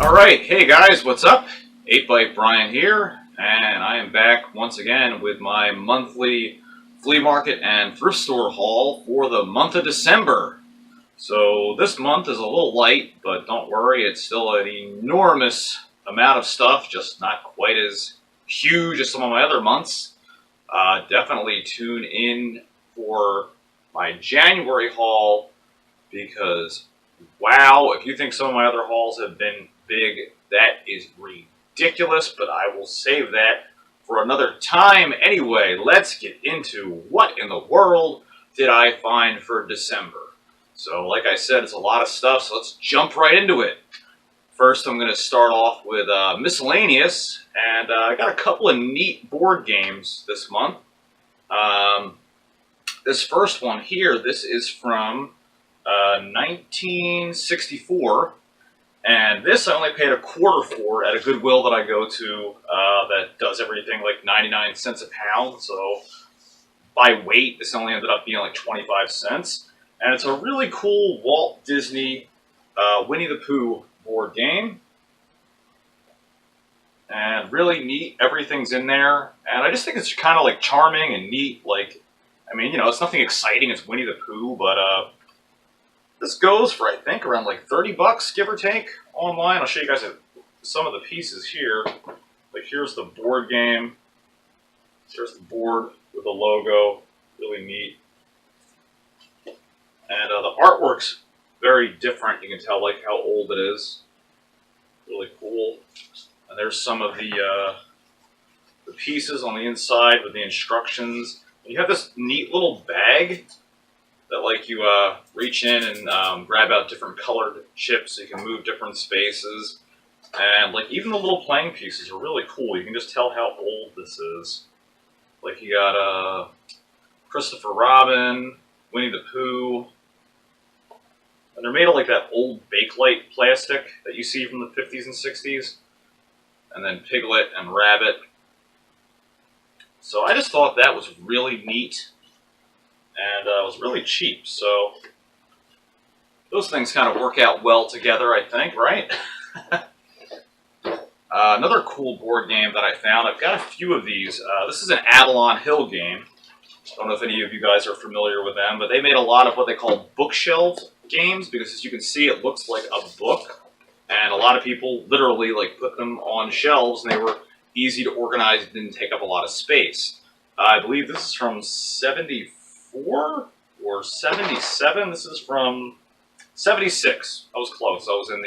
Alright, hey guys, what's up? 8byte Brian here, and I am back once again with my monthly flea market and thrift store haul for the month of December. So this month is a little light, but don't worry, it's still an enormous amount of stuff, just not quite as huge as some of my other months. Definitely tune in for my January haul because, wow, if you think some of my other hauls have been big, that is ridiculous, but I will save that for another time. Anyway, let's get into what in the world did I find for December. So like I said, it's a lot of stuff, so let's jump right into it. First, I'm going to start off with miscellaneous, and I got a couple of neat board games this month. This first one here, this is from 1964, and this I only paid a quarter for at a Goodwill that I go to that does everything like 99 cents a pound, so by weight this only ended up being like 25 cents. And it's a really cool Walt Disney Winnie the Pooh board game. And really neat, everything's in there. And I just think it's kind of like charming and neat. Like, I mean, you know, it's nothing exciting, it's Winnie the Pooh, but this goes for, I think, around like 30 bucks, give or take, online. I'll show you guys some of the pieces here. Like, here's the board game. Here's the board with the logo, really neat. And the artwork's very different. You can tell like how old it is. Really cool. And there's some of the pieces on the inside with the instructions. And you have this neat little bag that like you reach in and grab out different colored chips so you can move different spaces. And like even the little playing pieces are really cool. You can just tell how old this is. Like you got Christopher Robin, Winnie the Pooh, and they're made of like that old Bakelite plastic that you see from the 50s and 60s. And then Piglet and Rabbit. So I just thought that was really neat. And it was really cheap. So those things kind of work out well together, I think, right? Another cool board game that I found, I've got a few of these. This is an Avalon Hill game. I don't know if any of you guys are familiar with them, but they made a lot of what they call bookshelf games because, as you can see, it looks like a book. And a lot of people literally like put them on shelves, and they were easy to organize, didn't take up a lot of space. I believe this is from 74 or 77. This is from 76. I was close. I was in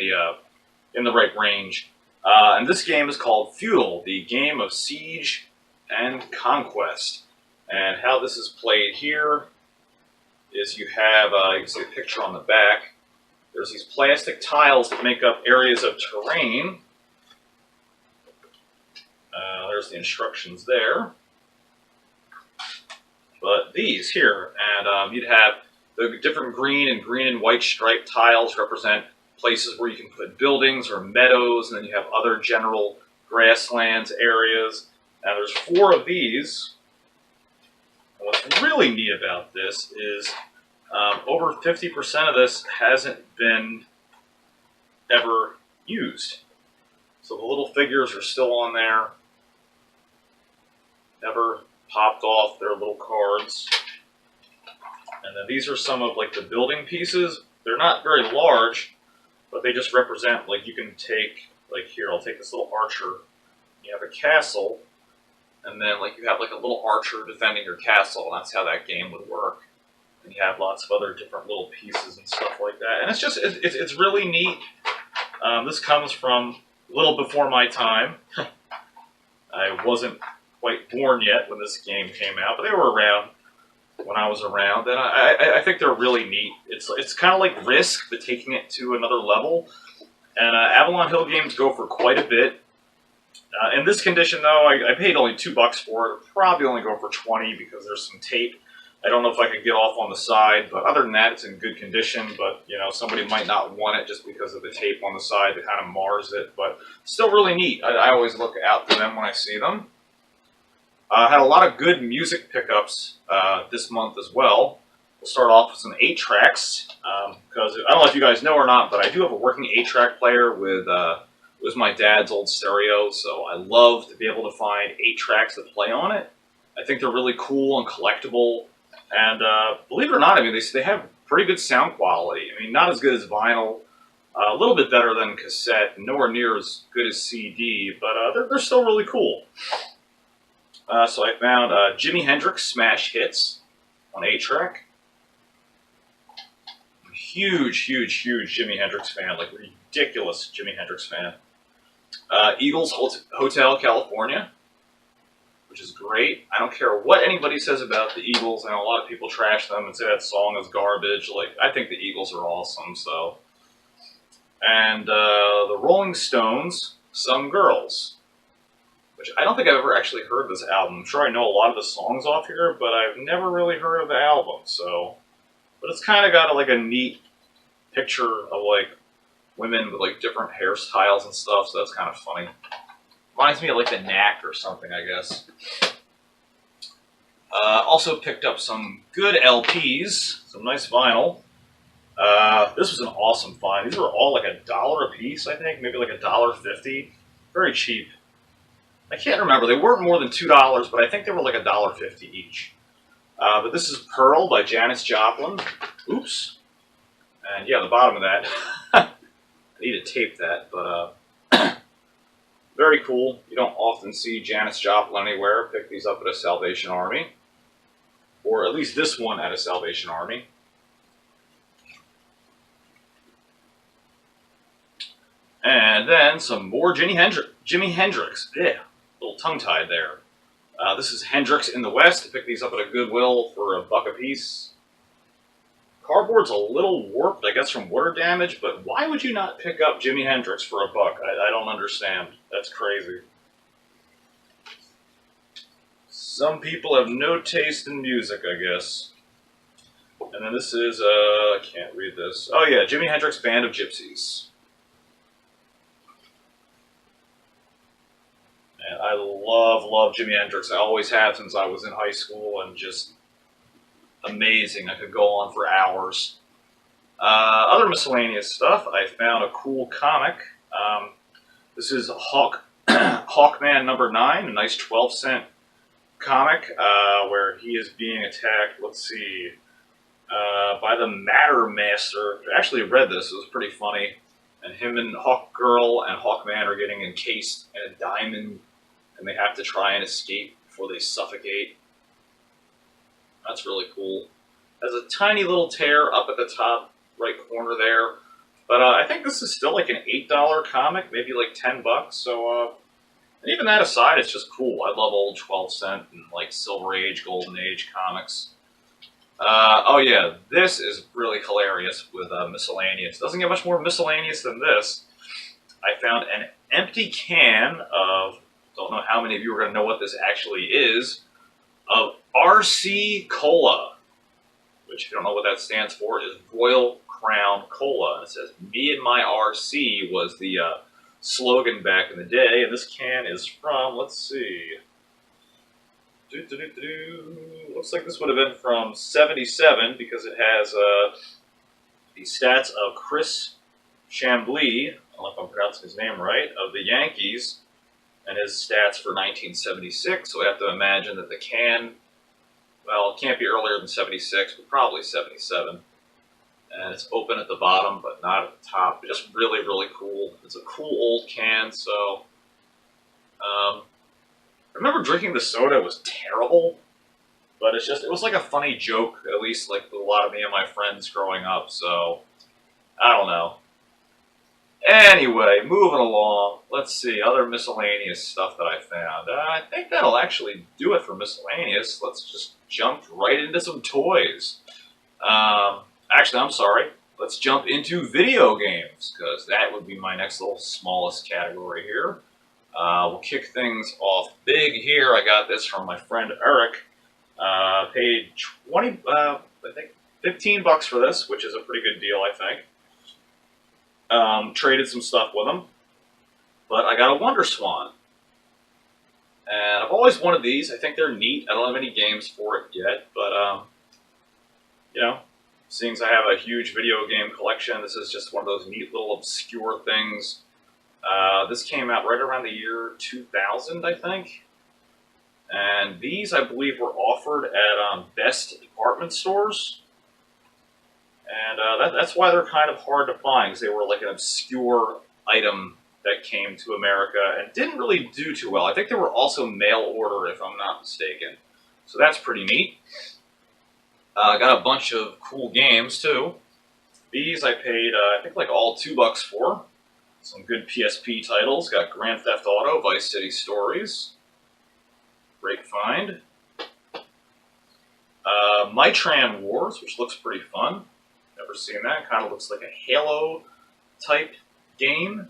the right range. And this game is called Feudal, the game of siege and conquest. And how this is played here is you have, you can see a picture on the back. There's these plastic tiles that make up areas of terrain. There's the instructions there. But these here, and you'd have the different green and white striped tiles represent places where you can put buildings or meadows, and then you have other general grasslands areas. Now there's 4 of these. And what's really neat about this is over 50% of this hasn't been ever used. So the little figures are still on there. Never popped off their little cards. And then these are some of like the building pieces. They're not very large, but they just represent, like you can take, like here, I'll take this little archer. You have a castle, and then like you have like a little archer defending your castle, and that's how that game would work. And you have lots of other different little pieces and stuff like that. And it's just, it's really neat. This comes from a little before my time. I wasn't quite born yet when this game came out, but they were around when I was around. And I think they're really neat. It's kind of like Risk, but taking it to another level. And Avalon Hill games go for quite a bit. In this condition, though, I paid only $2 for it. It'll probably only go for 20 because there's some tape. I don't know if I could get off on the side, but other than that, it's in good condition. But, you know, somebody might not want it just because of the tape on the side that kind of mars it. But still really neat. I always look out for them when I see them. I had a lot of good music pickups this month as well. We'll start off with some 8-tracks, because I don't know if you guys know or not, but I do have a working 8-track player with was my dad's old stereo, so I love to be able to find 8 tracks that play on it. I think they're really cool and collectible. And believe it or not, I mean, they have pretty good sound quality. I mean, not as good as vinyl, a little bit better than cassette, nowhere near as good as CD, but they're still really cool. So I found Jimi Hendrix Smash Hits on 8-track. Huge, huge, huge Jimi Hendrix fan, like ridiculous Jimi Hendrix fan. Eagles Hotel California, which is great. I don't care what anybody says about the Eagles. I know a lot of people trash them and say that song is garbage. Like, I think the Eagles are awesome, so. And the Rolling Stones, Some Girls, which I don't think I've ever actually heard this album. I'm sure I know a lot of the songs off here, but I've never really heard of the album, so. But it's kind of got like a neat picture of like women with like different hairstyles and stuff, so that's kind of funny. Reminds me of like the Knack or something, I guess. Also picked up some good LPs, some nice vinyl. This was an awesome find. These were all like $1 a piece, I think, maybe like $1.50. Very cheap. I can't remember. They weren't more than $2, but I think they were like $1.50 each. But this is Pearl by Janis Joplin. Oops. And yeah, the bottom of that. I need to tape that, but very cool. You don't often see Janis Joplin anywhere. Pick these up at a Salvation Army. Or at least this one at a Salvation Army. And then some more Jimi Hendrix. Yeah, a little tongue-tied there. This is Hendrix in the West. I picked these up at a Goodwill for $1 a piece. Cardboard's a little warped, I guess, from water damage, but why would you not pick up Jimi Hendrix for $1? I don't understand. That's crazy. Some people have no taste in music, I guess. And then this is, I can't read this. Oh yeah, Jimi Hendrix Band of Gypsies. And I love Jimi Hendrix. I always have since I was in high school, and just amazing. I could go on for hours. Other miscellaneous stuff. I found a cool comic. This is Hawkman number 9, a nice 12-cent comic where he is being attacked, let's see, by the Matter Master. I actually read this. It was pretty funny. And him and Hawkgirl and Hawkman are getting encased in a diamond, and they have to try and escape before they suffocate. That's really cool. Has a tiny little tear up at the top right corner there. But I think this is still like an $8 comic, maybe like $10. So, and even that aside, it's just cool. I love old 12-cent and like Silver Age, Golden Age comics. Oh yeah, this is really hilarious with miscellaneous. Doesn't get much more miscellaneous than this. I found an empty can of, don't know how many of you are going to know what this actually is, of RC Cola, which if you don't know what that stands for, is Royal Crown Cola. And it says, "Me and my RC" was the slogan back in the day, and this can is from, let's see, looks like this would have been from '77 because it has the stats of Chris Chamblee, I don't know if I'm pronouncing his name right, of the Yankees, and his stats for 1976. So I have to imagine that the can, well, it can't be earlier than '76, but probably '77. And it's open at the bottom, but not at the top. Just really, really cool. It's a cool old can, so I remember drinking the soda. It was terrible, but it's just, it was like a funny joke, at least like with a lot of me and my friends growing up, so I don't know. Anyway, moving along, let's see, other miscellaneous stuff that I found. I think that'll actually do it for miscellaneous. Let's just jump right into some toys. Actually, I'm sorry. Let's jump into video games, because that would be my next little smallest category here. We'll kick things off big here. I got this from my friend Eric. Paid I think $15 for this, which is a pretty good deal, I think. Traded some stuff with him, but I got a Wonder Swan, and I've always wanted these. I think they're neat. I don't have any games for it yet, but you know, seeing as I have a huge video game collection, this is just one of those neat little obscure things. This came out right around the year 2000, I think. And these, I believe, were offered at Best department stores. And that's why they're kind of hard to find, because they were like an obscure item that came to America and didn't really do too well. I think they were also mail order, if I'm not mistaken. So that's pretty neat. Got a bunch of cool games, too. These I paid, I think, like all $2 for. Some good PSP titles. Got Grand Theft Auto, Vice City Stories. Great find. Mitran Wars, which looks pretty fun. Never seen that. Kind of looks like a Halo type game.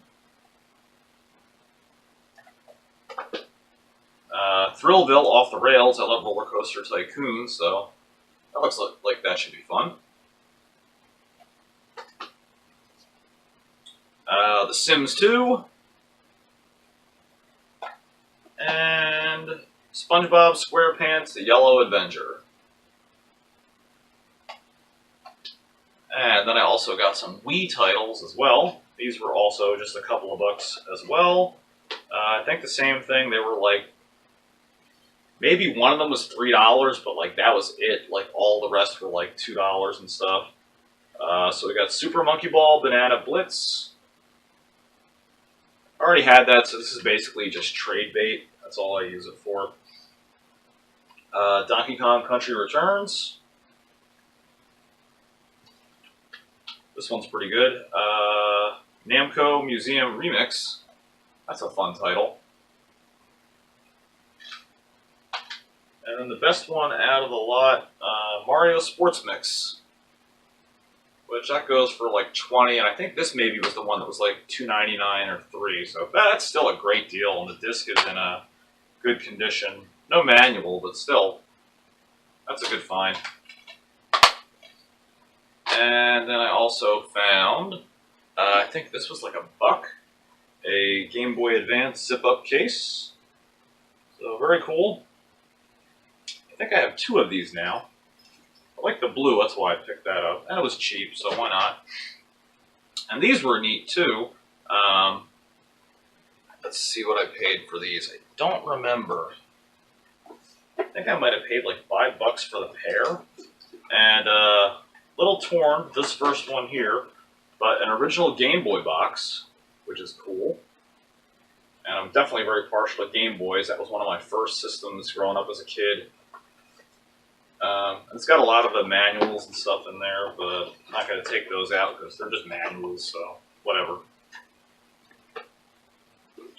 Thrillville Off the Rails. I love Roller Coaster Tycoon, so that looks like that should be fun. The Sims 2. And SpongeBob SquarePants, The Yellow Adventure. And then I also got some Wii titles as well. These were also just a couple of bucks as well. I think the same thing. They were like, maybe one of them was $3, but like that was it. Like all the rest were like $2 and stuff. So we got Super Monkey Ball, Banana Blitz. I already had that, so this is basically just trade bait. That's all I use it for. Donkey Kong Country Returns. This one's pretty good. Namco Museum Remix. That's a fun title. And then the best one out of the lot, Mario Sports Mix. Which that goes for like $20, and I think this maybe was the one that was like $2.99 or $3. So that's still a great deal, and the disc is in a good condition. No manual, but still, that's a good find. And then I also found, I think this was like $1, a Game Boy Advance zip-up case. So very cool. I think I have 2 of these now. I like the blue, that's why I picked that up. And it was cheap, so why not? And these were neat, too. Let's see what I paid for these. I don't remember. I think I might have paid like $5 for the pair. And a little torn, this first one here, but an original Game Boy box, which is cool. And I'm definitely very partial to Game Boys. That was one of my first systems growing up as a kid. It's got a lot of the manuals and stuff in there, but I'm not going to take those out because they're just manuals, so whatever.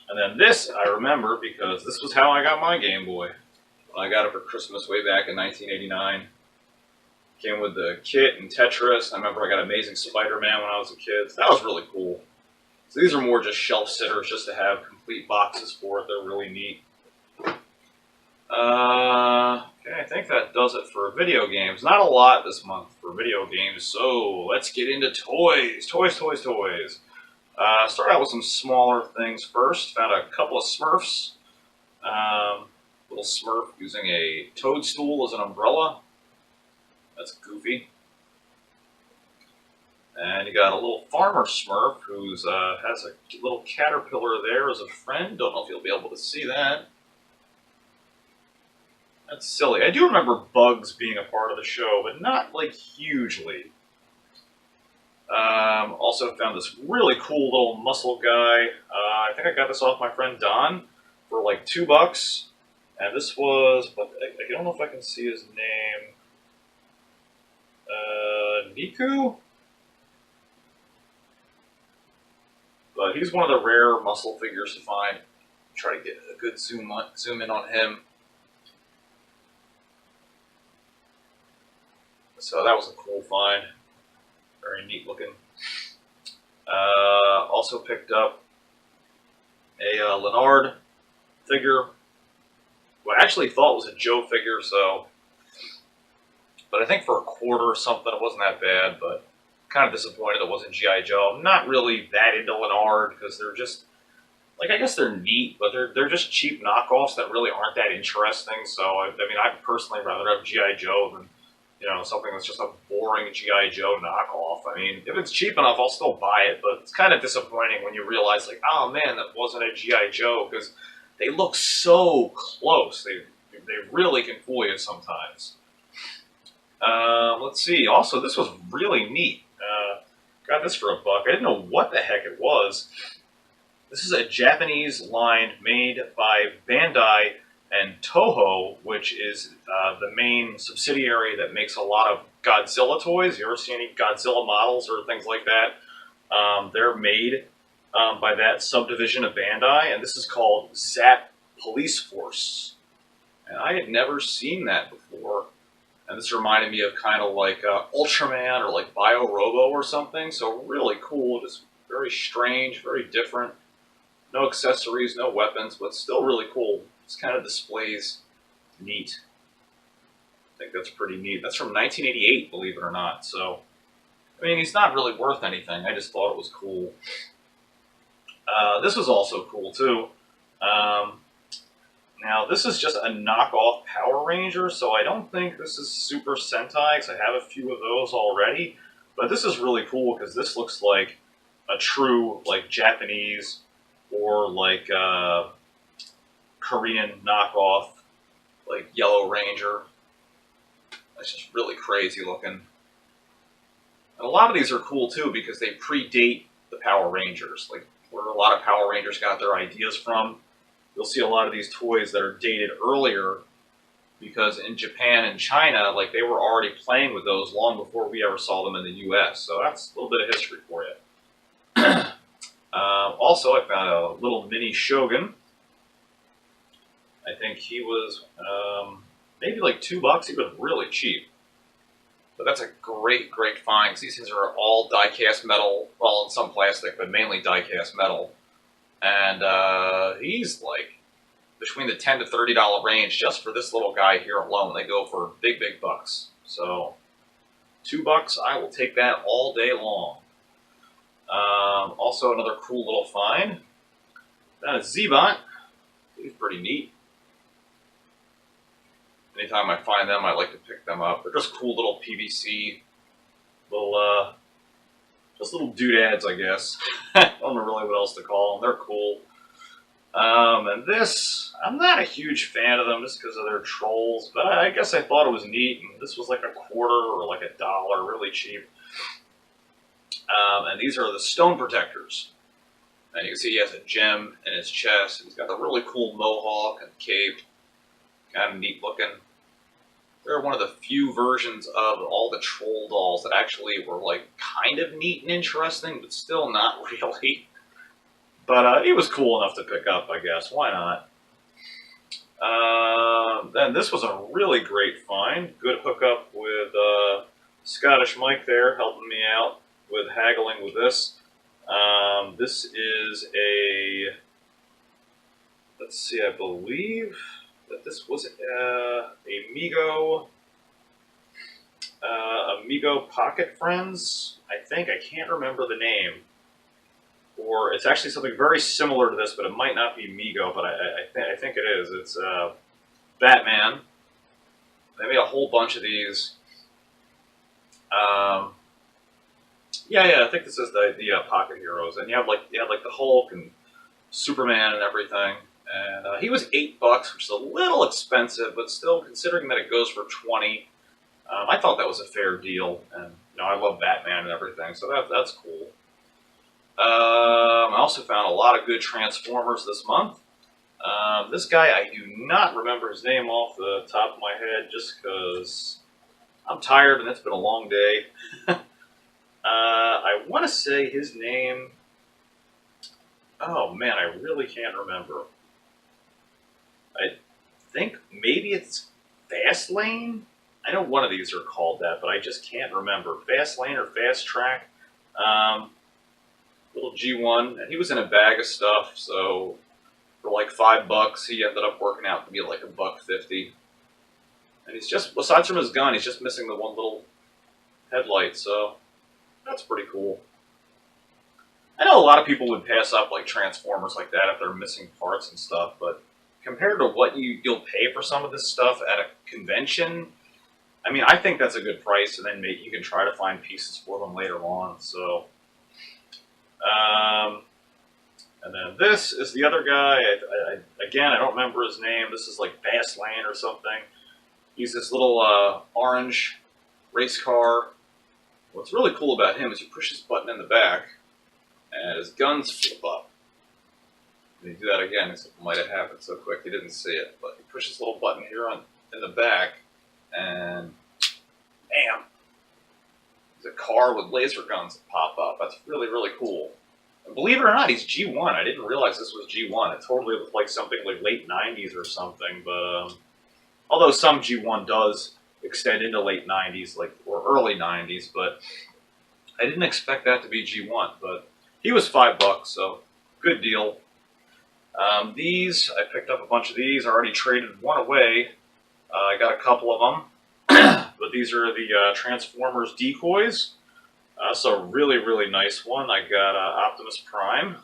And then this I remember because this was how I got my Game Boy. I got it for Christmas way back in 1989. Came with the kit and Tetris. I remember I got Amazing Spider-Man when I was a kid. So that was really cool. So these are more just shelf sitters just to have complete boxes for it. They're really neat. Okay, I think that does it for video games. Not a lot this month for video games, so let's get into toys. Toys. Start out with some smaller things first. Found a couple of Smurfs. Little Smurf using a toadstool as an umbrella. That's goofy. And you got a little farmer Smurf who has a little caterpillar there as a friend. Don't know if you'll be able to see that. That's silly. I do remember Bugs being a part of the show, but not like hugely. Also found this really cool little muscle guy. I think I got this off my friend Don for like $2. And this was, but I don't know if I can see his name. Niku? But he's one of the rare muscle figures to find. Try to get a good zoom in on him. So that was a cool find. Very neat looking. Also picked up a Leonard figure. What I actually thought was a Joe figure, so. But I think for $1 or something, it wasn't that bad, but kind of disappointed it wasn't G.I. Joe. I'm not really that into Leonard because they're just, like, I guess they're neat, but they're just cheap knockoffs that really aren't that interesting. So, I mean, I'd personally rather have G.I. Joe than you know, something that's just a boring G.I. Joe knockoff. I mean, if it's cheap enough, I'll still buy it, but it's kind of disappointing when you realize, like, oh man, that wasn't a G.I. Joe, because they look so close. They really can fool you sometimes. Let's see. Also, this was really neat. Got this for $1. I didn't know what the heck it was. This is a Japanese line made by Bandai and Toho, which is the main subsidiary that makes a lot of Godzilla toys. You ever see any Godzilla models or things like that? They're made by that subdivision of Bandai, and this is called Zap Police Force. And I had never seen that before. And this reminded me of kind of like Ultraman or like Bio Robo or something. So really cool, just very strange, very different. No accessories, no weapons, but still really cool. This kind of displays neat. I think that's pretty neat. That's from 1988, believe it or not. So, I mean, he's not really worth anything. I just thought it was cool. This was also cool, too. Now, this is just a knockoff Power Ranger, so I don't think this is Super Sentai, because I have a few of those already. But this is really cool, because this looks like a true, like, Japanese or, like, Korean knockoff, like, Yellow Ranger. That's just really crazy looking. And a lot of these are cool, too, because they predate the Power Rangers, like, where a lot of Power Rangers got their ideas from. You'll see a lot of these toys that are dated earlier because in Japan and China, like they were already playing with those long before we ever saw them in the U.S. So that's a little bit of history for you. Also, I found a little mini Shogun. I think he was maybe like $2. He was really cheap. But that's a great, great find. These things are all die-cast metal, well, in some plastic, but mainly die-cast metal. And he's like between the $10 to $30 range just for this little guy here alone. They go for big, big bucks. So $2, I will take that all day long. Also, another cool little find. That is Z-Bot. He's pretty neat. Anytime I find them, I like to pick them up. They're just cool little PVC, little just little doodads, I guess. I don't know really what else to call them. They're cool. And this, I'm not a huge fan of them just because of their trolls, but I guess I thought it was neat. And this was like $0.25 or like $1, really cheap. And these are the Stone Protectors. And you can see he has a gem in his chest. He's got a really cool mohawk and cape. Kind of neat looking. They're one of the few versions of all the troll dolls that actually were like kind of neat and interesting, but still not really. But he was cool enough to pick up, I guess. Why not? Then this was a really great find. Good hookup with Scottish Mike there, helping me out with haggling with this. This is a, let's see, I believe that this was a Amigo Pocket Friends, I think. I can't remember the name. Or it's actually something very similar to this, but it might not be Amigo, but I think it is. It's Batman. They made a whole bunch of these. Yeah, I think this is the Pocket Heroes. And you had like the Hulk and Superman and everything. And he was $8, which is a little expensive, but still, considering that it goes for $20, I thought that was a fair deal. And you know, I love Batman and everything, so that's cool. I also found a lot of good Transformers this month. This guy, I do not remember his name off the top of my head, just because I'm tired and it's been a long day. I want to say his name. Oh man, I really can't remember. I think maybe it's Fastlane? I know one of these are called that, but I just can't remember. Fastlane or Fast Track. Little G1. And he was in a bag of stuff, so for like $5, he ended up working out to be like $1.50. And he's just, aside from his gun, he's just missing the one little headlight, so that's pretty cool. I know a lot of people would pass up like Transformers like that if they're missing parts and stuff, but compared to what you'll pay for some of this stuff at a convention, I mean, I think that's a good price, and then maybe you can try to find pieces for them later on. So, and then this is the other guy. Again, I don't remember his name. This is like Fast Lane or something. He's this little orange race car. What's really cool about him is you push this button in the back, and his guns flip up. When you do that again, it might have happened so quick you didn't see it. But you push this little button here in the back, and bam! There's a car with laser guns that pop up. That's really, really cool. And believe it or not, he's G1. I didn't realize this was G1. It totally looked like something like late 90s or something. But although some G1 does extend into late 90s, or early 90s, but I didn't expect that to be G1. But he was $5, so good deal. These, I picked up a bunch of these. I already traded one away. I got a couple of them. But these are the Transformers decoys. So really, really nice one. I got Optimus Prime.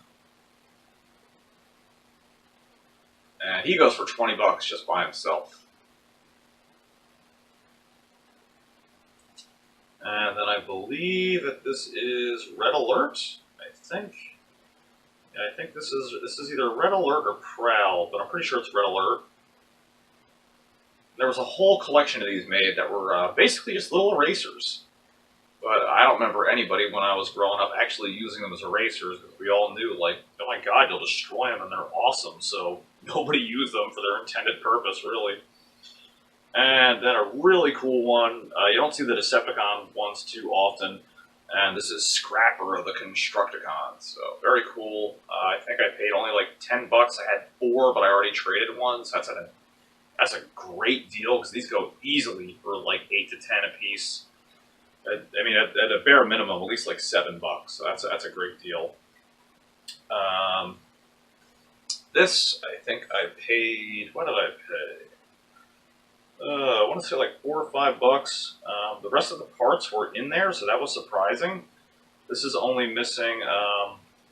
And he goes for $20 just by himself. And then I believe that this is Red Alert, I think. Yeah, I think this is either Red Alert or Prowl, but I'm pretty sure it's Red Alert. There was a whole collection of these made that were basically just little erasers. But I don't remember anybody when I was growing up actually using them as erasers, because we all knew, like, oh my god, you'll destroy them and they're awesome, so nobody used them for their intended purpose, really. And then a really cool one, you don't see the Decepticon ones too often, and this is Scrapper of the Constructicons, so very cool. I think I paid only like $10. I had 4, but I already traded one, so that's a great deal, because these go easily for like 8 to 10 a piece. I mean, at a bare minimum, at least like $7. So that's a great deal. This, I think I paid. What did I pay? I want to say like $4 or $5. The rest of the parts were in there, so that was surprising. This is only missing.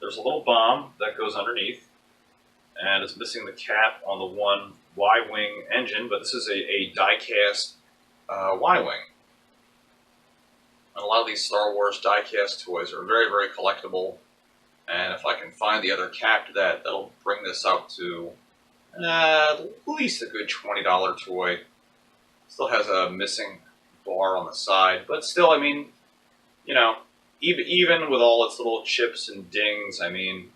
There's a little bomb that goes underneath, and it's missing the cap on the one Y-wing engine. But this is a die-cast Y-wing. And a lot of these Star Wars die-cast toys are very, very collectible. And if I can find the other cap to that, that'll bring this out to at least a good $20 toy. Still has a missing bar on the side, but still, I mean, you know, even with all its little chips and dings, I mean,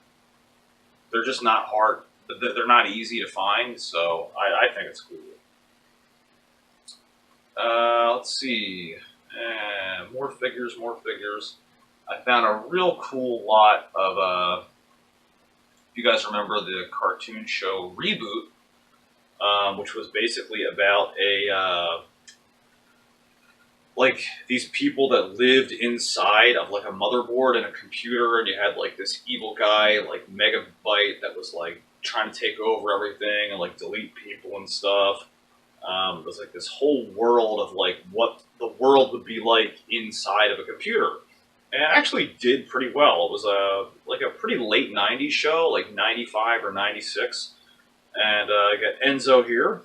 they're just not hard. They're not easy to find, so I think it's cool. Let's see. More figures, more figures. I found a real cool lot of, if you guys remember the cartoon show Reboot, which was basically about like these people that lived inside of like a motherboard and a computer, and you had like this evil guy, like Megabyte, that was like trying to take over everything and like delete people and stuff. It was like this whole world of like what the world would be like inside of a computer. And it actually did pretty well. It was like a pretty late 90s show, like 95 or 96. And I got Enzo here.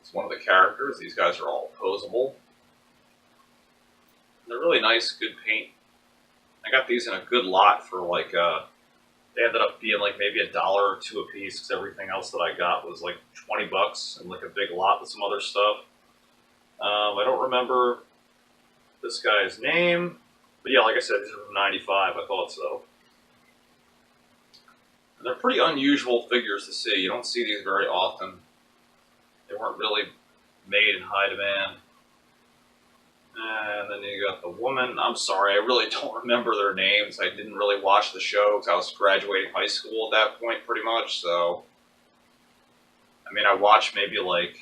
It's one of the characters. These guys are all posable. They're really nice, good paint. I got these in a good lot for like, they ended up being like maybe $1 or $2 a piece, because everything else that I got was like $20 and like a big lot with some other stuff. I don't remember this guy's name, but yeah, like I said, these are from 95, I thought so. And they're pretty unusual figures to see. You don't see these very often. They weren't really made in high demand. And then you got the woman. I'm sorry, I really don't remember their names. I didn't really watch the show because I was graduating high school at that point, pretty much. So, I mean, I watched maybe like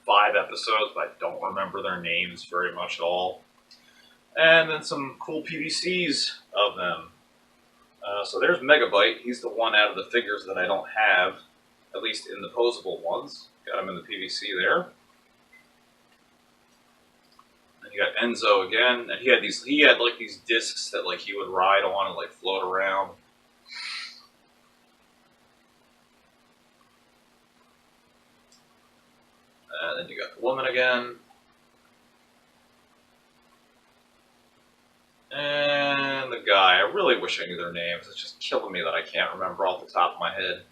5 episodes, but I don't remember their names very much at all. And then some cool PVCs of them. So there's Megabyte. He's the one out of the figures that I don't have, at least in the posable ones. Got him in the PVC there. And you got Enzo again, and he had like these discs that like he would ride on and like float around. And then you got the woman again. And the guy, I really wish I knew their names. It's just killing me that I can't remember off the top of my head.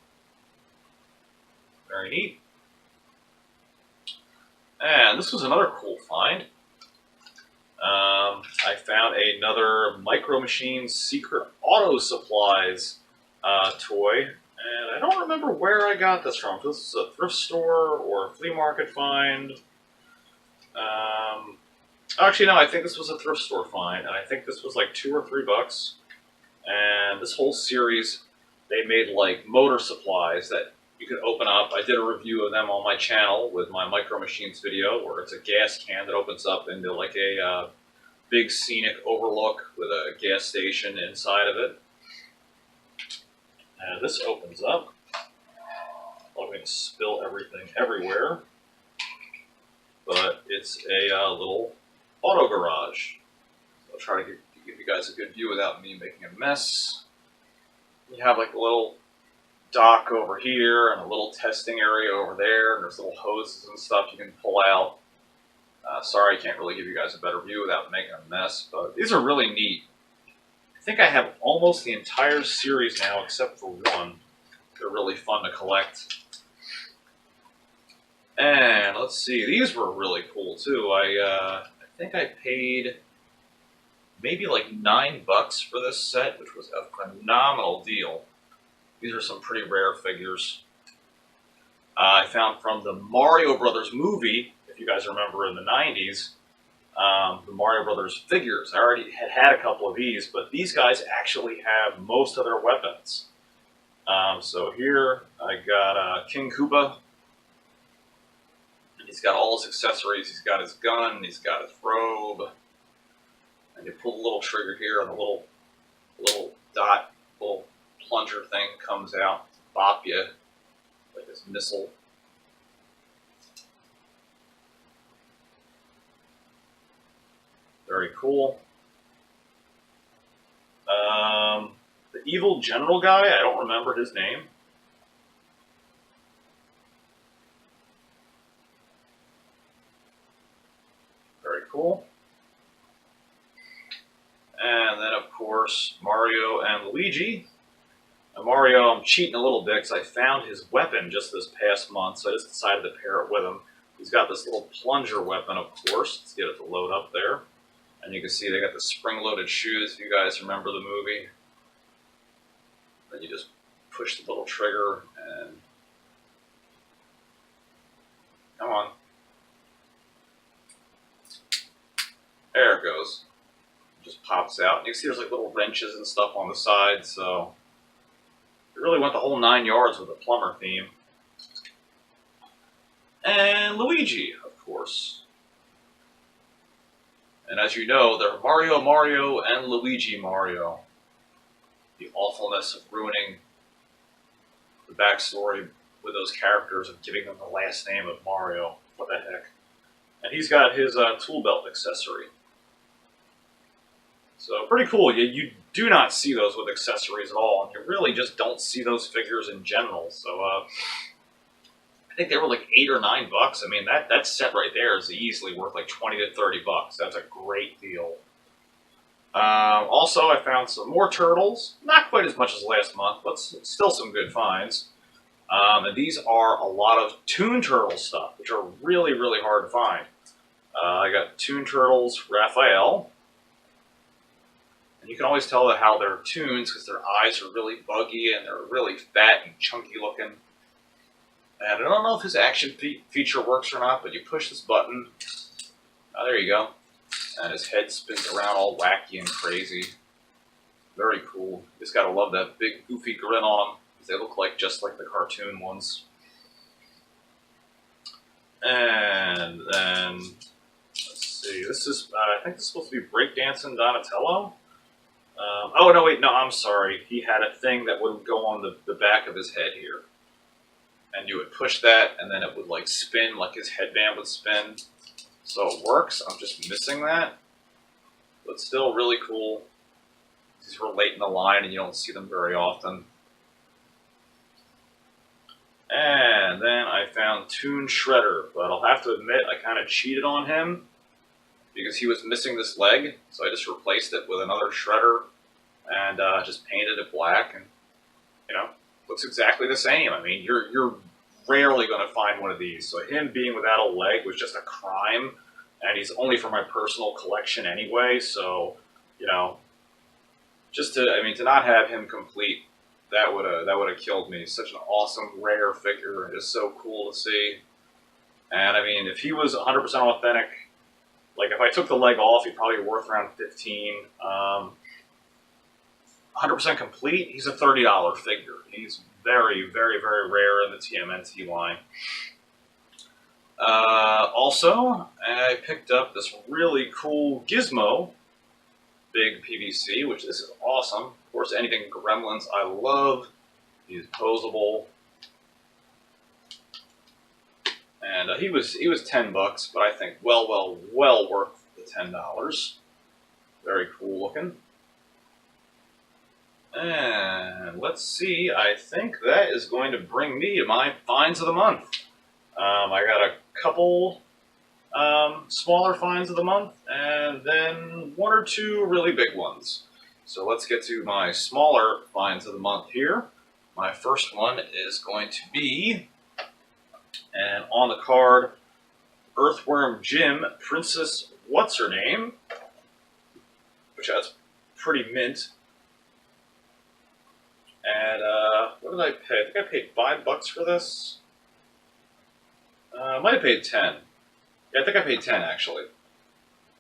Very neat. And this was another cool find. I found another Micro Machines Secret Auto Supplies toy. And I don't remember where I got this from. If this was a thrift store or a flea market find. Actually, no, I think this was a thrift store find. And I think this was like $2 or $3. And this whole series, they made like motor supplies that you could open up. I did a review of them on my channel with my Micro Machines video, where it's a gas can that opens up into like a big scenic overlook with a gas station inside of it. And this opens up. I'm going to spill everything everywhere. But it's a little auto garage. So I'll try to give you guys a good view without me making a mess. You have like a little dock over here and a little testing area over there, and there's little hoses and stuff you can pull out. Sorry I can't really give you guys a better view without making a mess, but these are really neat. I think I have almost the entire series now except for one. They're really fun to collect. And let's see, these were really cool too. I think I paid maybe like $9 for this set, which was a phenomenal deal. These are some pretty rare figures. I found from the Mario Brothers movie, if you guys remember in the 90s, the Mario Brothers figures. I already had a couple of these, but these guys actually have most of their weapons. So here I got King Koopa. He's got all his accessories. He's got his gun. He's got his robe. And you pull the little trigger here, and the little dot, little plunger thing comes out, bop you like this missile. Very cool. The evil general guy, I don't remember his name. Very cool. And then, of course, Mario and Luigi. Now, Mario, I'm cheating a little bit because I found his weapon just this past month, so I just decided to pair it with him. He's got this little plunger weapon, of course. Let's get it to load up there. And you can see they got the spring-loaded shoes, if you guys remember the movie. Then you just push the little trigger and... Come on. There it goes. It just pops out. And you can see there's like little wrenches and stuff on the side, so... It really went the whole 9 yards with the plumber theme. And Luigi, of course. And as you know, they're Mario and Luigi Mario. The awfulness of ruining the backstory with those characters and giving them the last name of Mario. What the heck? And he's got his tool belt accessory. So pretty cool. You do not see those with accessories at all, and you really just don't see those figures in general. So I think they were like $8 or $9. I mean, that set right there is easily worth like $20 to $30. That's a great deal. Also, I found some more turtles. Not quite as much as last month, but still some good finds. And these are a lot of Toon Turtle stuff, which are really, really hard to find. I got Toon Turtles Raphael. And you can always tell how they're toons because their eyes are really buggy and they're really fat and chunky looking. And I don't know if his action feature works or not, but you push this button. Oh, there you go. And his head spins around all wacky and crazy. Very cool. You just gotta love that big goofy grin on them, because they look like just like the cartoon ones. And then, let's see, this is, I think this is supposed to be Breakdancing Donatello. Oh, no, wait, no, I'm sorry. He had a thing that would go on the back of his head here. And you would push that, and then it would like spin, like his headband would spin. So it works, I'm just missing that. But still really cool. These were late in the line, and you don't see them very often. And then I found Toon Shredder, but I'll have to admit I kind of cheated on him. because he was missing this leg, so I just replaced it with another shredder and just painted it black, and you know, looks exactly the same. I mean, you're rarely going to find one of these. So him being without a leg was just a crime, and he's only for my personal collection anyway. So, you know, just to not have him complete, that would have killed me. Such an awesome rare figure, and just so cool to see. And I mean, if he was 100% authentic, like if I took the leg off, he'd probably be worth around 15. 100% complete, he's a $30 figure. He's very, very, very rare in the TMNT line. Also, I picked up this really cool Gizmo big PVC, which this is awesome. Of course, anything Gremlins I love. He's posable. And he was $10, but I think well worth the $10. Very cool looking. And let's see, I think that is going to bring me to my finds of the month. I got a couple smaller finds of the month, and then one or two really big ones. So let's get to my smaller finds of the month here. My first one is going to be, and on the card, Earthworm Jim Princess What's-Her-Name, which has pretty mint. And what did I pay? I think I paid $5 for this. I might have paid 10. Yeah, I think I paid 10 actually.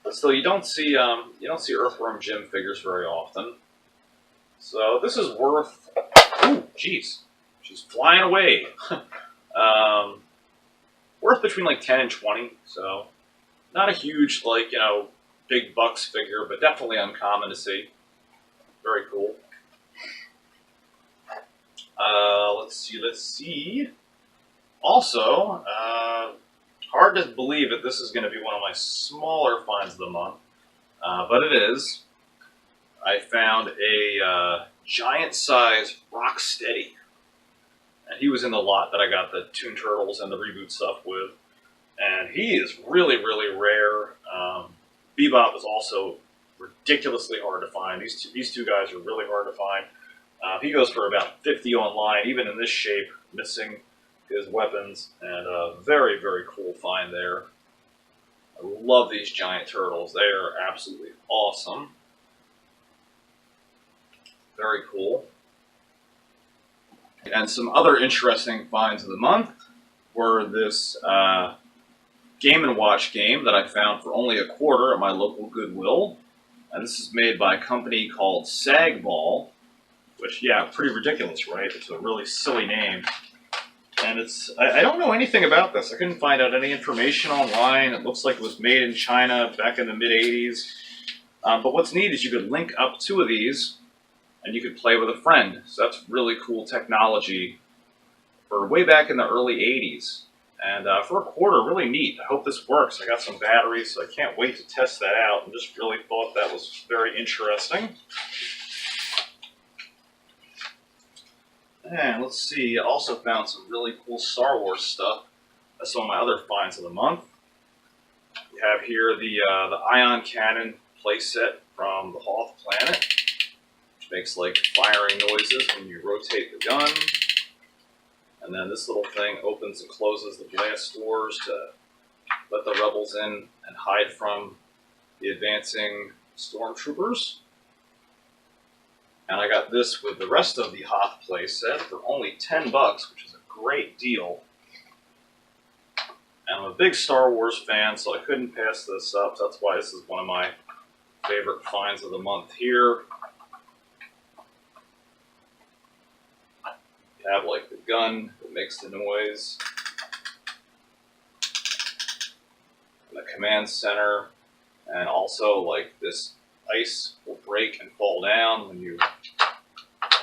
But still, you don't see Earthworm Jim figures very often. So this is worth. Ooh, jeez, she's flying away. Worth between like 10 and 20. So not a huge big bucks figure, but definitely uncommon to see. Very cool. Let's see. Also, hard to believe that this is going to be one of my smaller finds of the month, but it is. I found a giant-size Rocksteady, and he was in the lot that I got the Toon Turtles and the reboot stuff with, and he is really, really rare. Bebop is also ridiculously hard to find. These two guys are really hard to find. He goes for about 50 online, even in this shape, missing his weapons, and a very, very cool find there. I love these giant turtles. They are absolutely awesome. Very cool. And some other interesting finds of the month were this Game & Watch game that I found for only $0.25 at my local Goodwill. And this is made by a company called Sagball. Which, yeah, pretty ridiculous, right? It's a really silly name. And I don't know anything about this. I couldn't find out any information online. It looks like it was made in China back in the mid-'80s. But what's neat is you could link up two of these, and you could play with a friend. So that's really cool technology for way back in the early 80s. And for $0.25, really neat. I hope this works. I got some batteries, so I can't wait to test that out. And just really thought that was very interesting. And let's see, I also found some really cool Star Wars stuff. That's some of my other finds of the month. We have here the Ion Cannon playset from the Hoth planet, which makes like firing noises when you rotate the gun. And then this little thing opens and closes the blast doors to let the rebels in and hide from the advancing stormtroopers. And I got this with the rest of the Hoth playset for only $10, which is a great deal. And I'm a big Star Wars fan, so I couldn't pass this up. So that's why this is one of my favorite finds of the month here. You have like the gun that makes the noise, and the command center, and also like this ice will break and fall down when you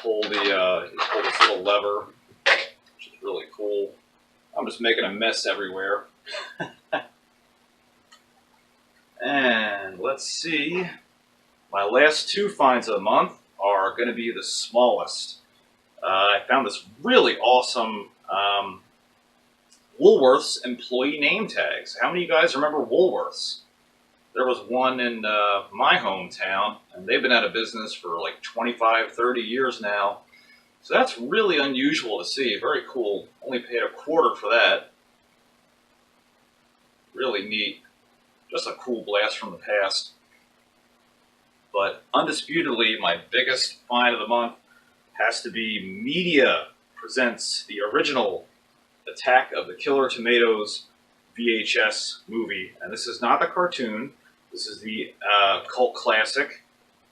pull this little lever, which is really cool. I'm just making a mess everywhere. And let's see. My last two finds of the month are going to be the smallest. I found this really awesome Woolworths employee name tags. How many of you guys remember Woolworths? There was one in my hometown, and they've been out of business for like 25, 30 years now. So that's really unusual to see. Very cool. Only paid a quarter for that. Really neat. Just a cool blast from the past. But undisputedly, my biggest find of the month has to be Media presents the original Attack of the Killer Tomatoes VHS movie. And this is not the cartoon. This is the cult classic.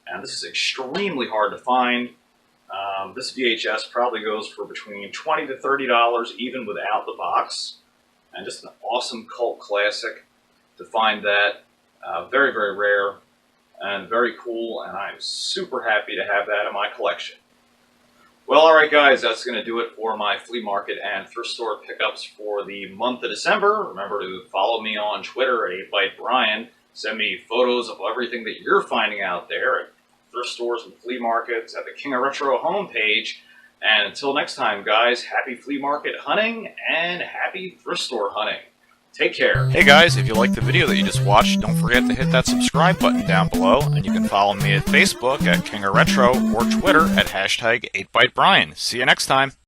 And this is extremely hard to find. This VHS probably goes for between $20 to $30 even without the box. And just an awesome cult classic. To find that, very, very rare and very cool, and I'm super happy to have that in my collection. Well, alright guys, that's going to do it for my flea market and thrift store pickups for the month of December. Remember to follow me on Twitter at 8ByteBrian. Send me photos of everything that you're finding out there at thrift stores and flea markets, at the King of Retro homepage. And until next time, guys, happy flea market hunting and happy thrift store hunting. Take care. Hey guys, if you liked the video that you just watched, don't forget to hit that subscribe button down below, and you can follow me at Facebook at King of Retro or Twitter at #8ByteBrian. See you next time.